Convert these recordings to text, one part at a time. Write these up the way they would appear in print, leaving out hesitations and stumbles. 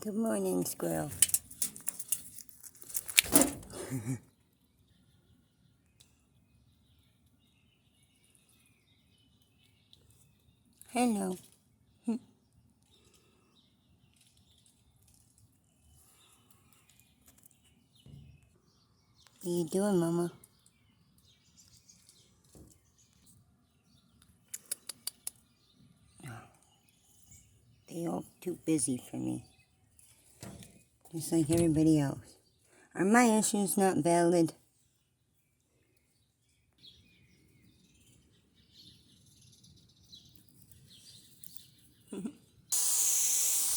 Good morning, squirrel. Hello. What are you doing, Mama? They all too busy for me. Just like everybody else. Are my issues not valid?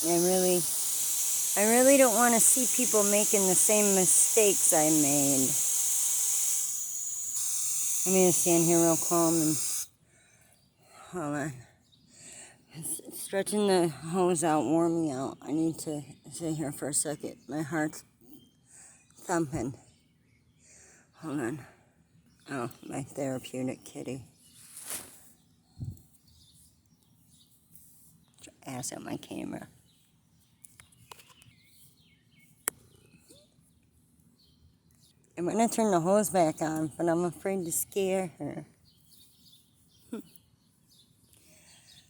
I really don't want to see people making the same mistakes I made. I'm going to stand here real calm and hold on. Stretching the hose out wore me out. I need to sit here for a second. My heart's thumping. Hold on. Oh, my therapeutic kitty. Ass at my camera. I'm going to turn the hose back on, but I'm afraid to scare her.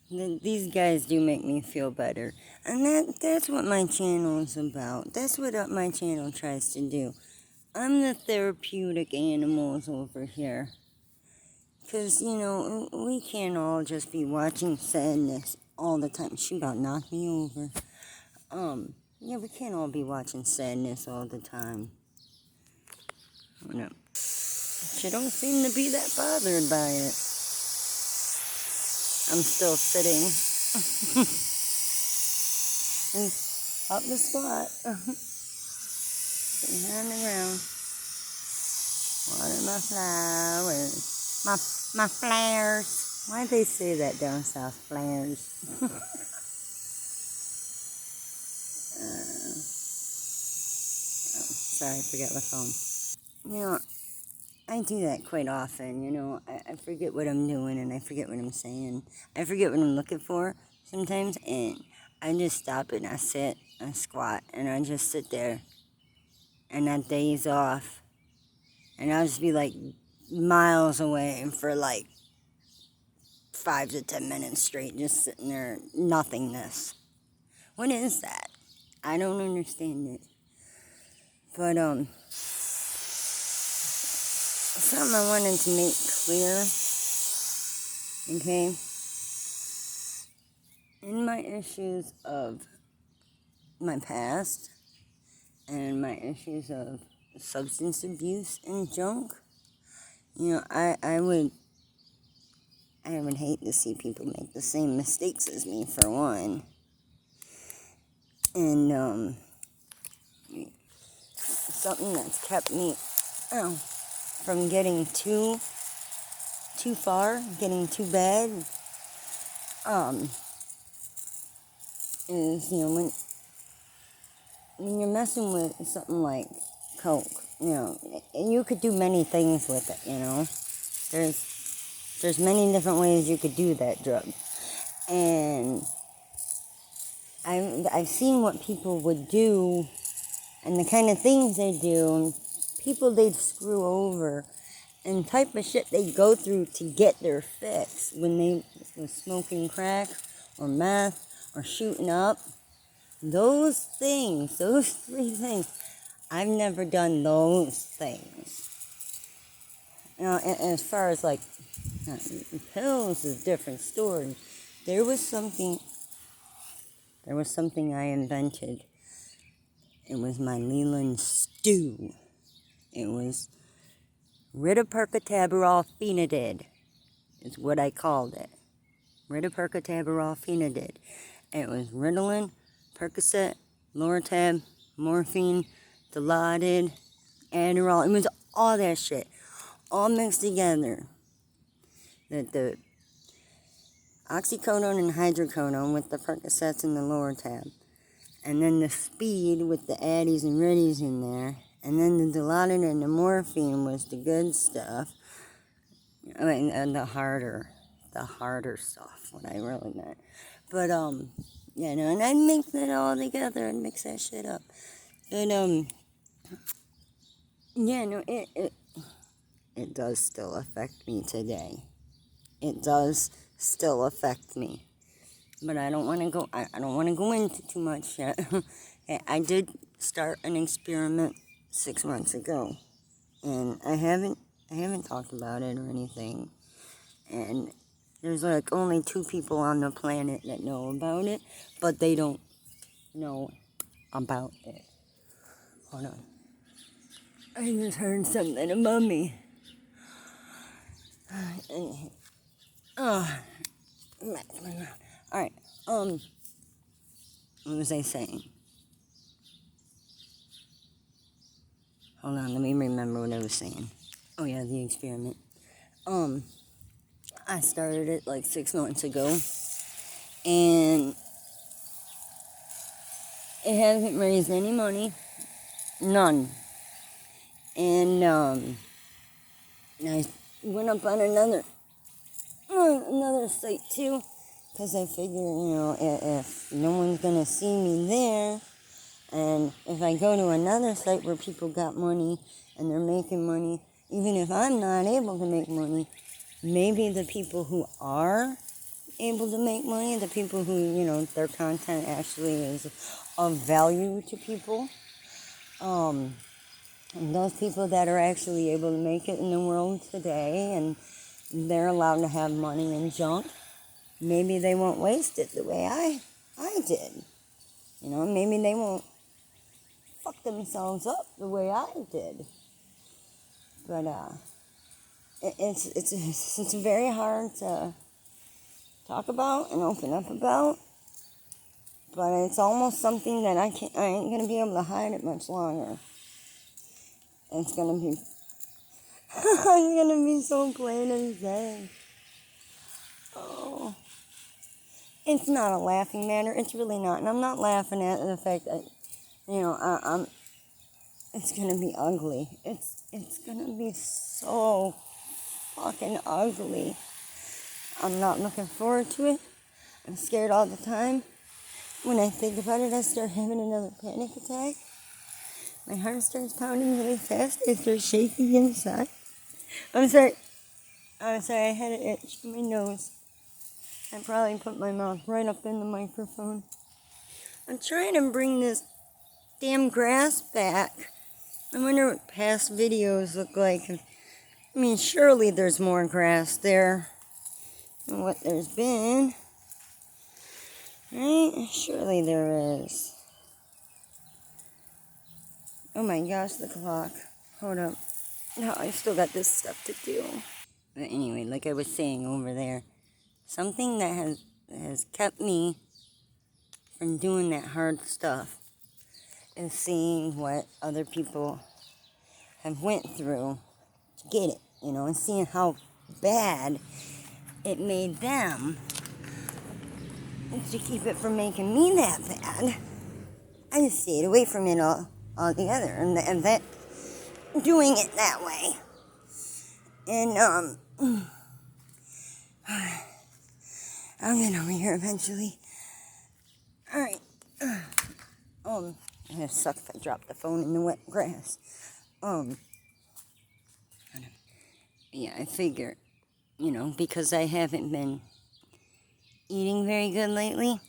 These guys do make me feel better. And that's what my channel is about. That's what my channel tries to do. I'm the therapeutic animals over here. Because, we can't all just be watching sadness all the time. She about knocked me over. Yeah, we can't all be watching sadness all the time. No. She don't seem to be that bothered by it. I'm still sitting. And up the squat. Sitting here on the ground. Water my flowers. My flowers. Why'd they say that down south? Flowers. Sorry, I forgot my phone. I do that quite often, I forget what I'm doing and I forget what I'm saying. I forget what I'm looking for sometimes, and I just stop and I sit, I squat, and I just sit there, and that day's off, and I'll just be like miles away for like 5 to 10 minutes straight, just sitting there, nothingness. What is that? I don't understand it. But, something I wanted to make clear, okay? In my issues of my past and my issues of substance abuse and junk, I would hate to see people make the same mistakes as me, for one. And, something that's kept me from getting too far, getting too bad, is, when you're messing with something like coke, and you could do many things with it, there's many different ways you could do that drug, and I've seen what people would do, and the kind of things they do, people they'd screw over, and type of shit they go through to get their fix when they was smoking crack, or meth, or shooting up. Those things, those 3 things, I've never done those things. And as far as like pills is a different story. There was something I invented. It was my Leland stew. It was Ridapercatabirol phenidid, is what I called it. Ridapercatabirol phenidid. It was Ritalin, Percocet, Loratab, morphine, Dilaudid, Adderall. It was all that shit, all mixed together. The oxycodone and hydrocodone with the Percocets and the Loratab. And then the speed with the Addies and Riddies in there. And then the Dilaudid and the morphine was the good stuff. I mean, and the harder stuff, what I really meant. But, You know, and I'd mix it all together and mix that shit up. But, yeah, no, it does still affect me today. It does still affect me. But I don't want to go, I don't want to go into too much yet. I did start an experiment 6 months ago. And I haven't talked about it or anything. And there's like only 2 people on the planet that know about it, but they don't know about it. Hold on. I just heard something above me. Alright, what was I saying? Hold on, let me remember what I was saying. Oh yeah, the experiment. I started it like 6 months ago, and it hasn't raised any money. None. And, I went up on another site too, because I figure, you know, if no one's gonna see me there, and if I go to another site where people got money and they're making money, even if I'm not able to make money, maybe the people who are able to make money, the people who, you know, their content actually is of value to people, and those people that are actually able to make it in the world today, and they're allowed to have money and junk, maybe they won't waste it the way I did. You know, maybe they won't fuck themselves up the way I did. But it's very hard to talk about and open up about. But it's almost something that I ain't gonna be able to hide it much longer. It's gonna be it's gonna be so plain as day. Oh. It's not a laughing matter. It's really not. And I'm not laughing at the fact that, you know, it's gonna be ugly. It's gonna be so fucking ugly. I'm not looking forward to it. I'm scared all the time. When I think about it, I start having another panic attack. My heart starts pounding really fast. I start shaking inside. I'm sorry, I had an itch in my nose. I probably put my mouth right up in the microphone. I'm trying to bring this damn grass back. I wonder what past videos look like. I mean, surely there's more grass there than what there's been. Right? Surely there is. Oh my gosh, the clock. Hold up. No, I still got this stuff to do. But anyway, like I was saying over there, something that has kept me from doing that hard stuff is seeing what other people have went through to get it, you know, and seeing how bad it made them. And to keep it from making me that bad, I just stayed away from it altogether, and that doing it that way. And I'll get over here eventually. Alright. It sucks if I drop the phone in the wet grass. Yeah, I figure, you know, because I haven't been eating very good lately.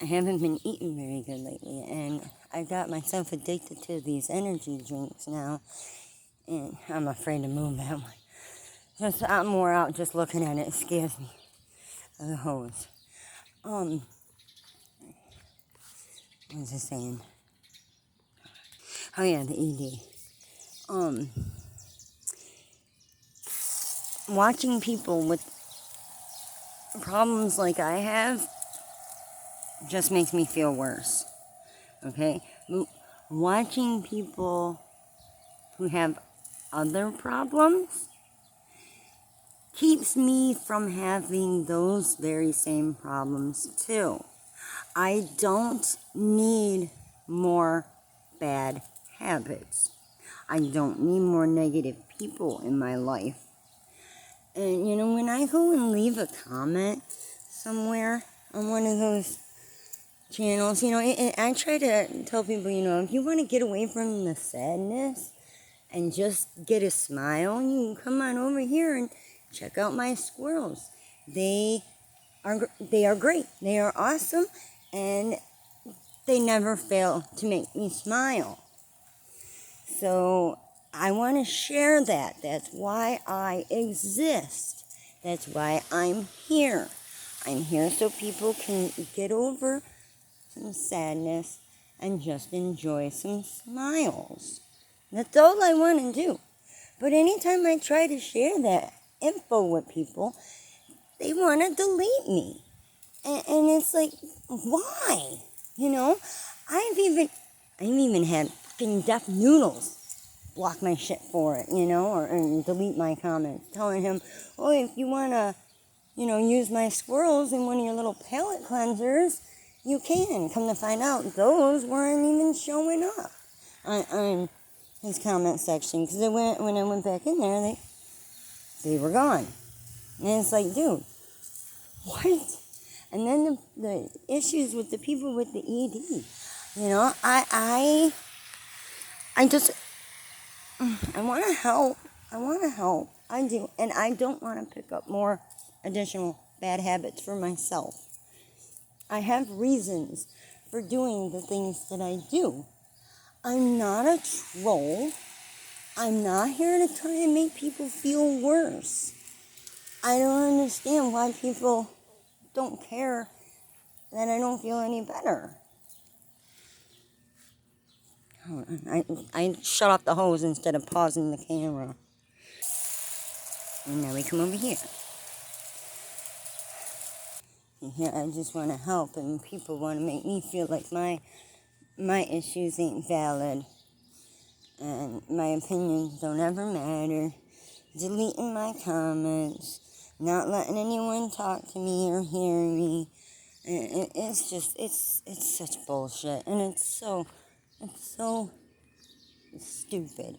And I got myself addicted to these energy drinks now, and I'm afraid to move that way. Just, I'm more out just looking at it. It scares me. The hose. What was I saying? Oh yeah, the ED. Watching people with problems like I have just makes me feel worse. Okay? Watching people who have other problems keeps me from having those very same problems too. I don't need more bad habits. I don't need more negative people in my life. And, when I go and leave a comment somewhere on one of those channels, I try to tell people, if you want to get away from the sadness and just get a smile, you can come on over here and check out my squirrels. They are great. They are awesome, and they never fail to make me smile. So I want to share that. That's why I exist. That's why I'm here. I'm here so people can get over some sadness and just enjoy some smiles. That's all I want to do. But anytime I try to share that info with people, they want to delete me. And it's like, why? I've even had fucking Deaf Noodles block my shit for it, or delete my comments, telling him, oh, if you want to, use my squirrels in one of your little palette cleansers, you can. Come to find out, those weren't even showing up on his comment section, because when I went back in there, they were gone. And it's like, dude, what? And then the issues with the people with the ED. I want to help. I do. And I don't want to pick up more additional bad habits for myself. I have reasons for doing the things that I do. I'm not a troll. I'm not here to try and make people feel worse. I don't understand why people don't care that I don't feel any better. I shut off the hose instead of pausing the camera. And now we come over here. And here I just want to help, and people want to make me feel like my issues ain't valid. And my opinions don't ever matter. Deleting my comments. Not letting anyone talk to me or hear me. And it's just, it's such bullshit. And it's so stupid.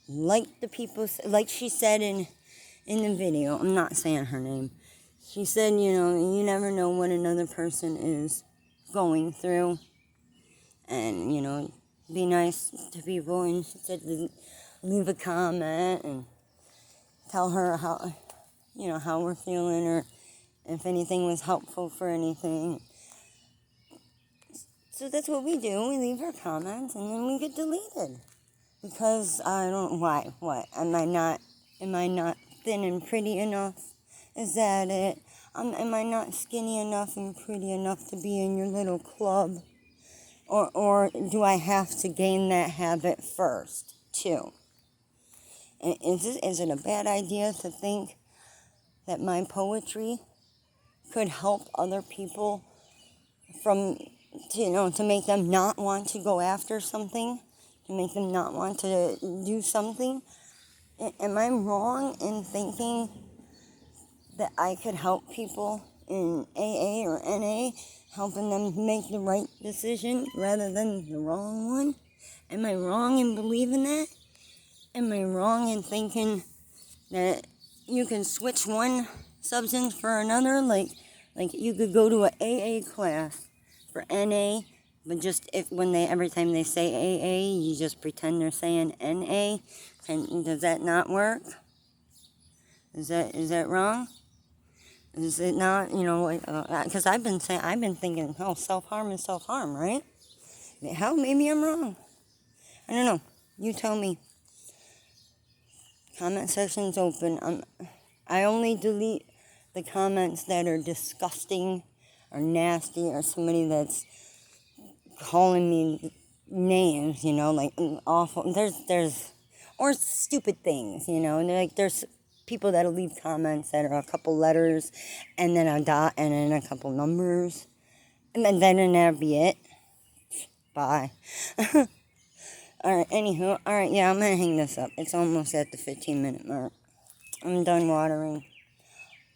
Like the people, like she said in the video, I'm not saying her name. She said, you never know what another person is going through. And, be nice to people. And she said, leave a comment and tell her how we're feeling, or if anything was helpful for anything. So that's what we do. We leave our comments and then we get deleted. Because I don't, why? What? Am I not thin and pretty enough? Is that it? Am I not skinny enough and pretty enough to be in your little club? Or do I have to gain that habit first, too? Is it a bad idea to think that my poetry could help other people to make them not want to go after something, to make them not want to do something? Am I wrong in thinking that I could help people in AA or NA, helping them make the right decision rather than the wrong one? Am I wrong in believing that? Am I wrong in thinking that you can switch one substance for another? Like you could go to an AA class for NA, but just every time they say AA, you just pretend they're saying NA. Does that not work? Is that wrong? Is it not? Because I've been thinking, oh, self-harm is self-harm, right? Hell, maybe I'm wrong. I don't know. You tell me. Comment section's open. I only delete the comments that are disgusting or nasty, or somebody that's calling me names, like awful. There's or stupid things, and there's people that'll leave comments that are a couple letters and then a dot and then a couple numbers, and then that'll be it. Bye. Alright, anywho, alright, yeah, I'm gonna hang this up. It's almost at the 15-minute mark. I'm done watering.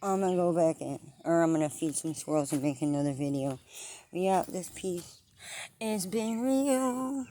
I'm gonna go back in, or I'm gonna feed some squirrels and make another video. This piece has been real.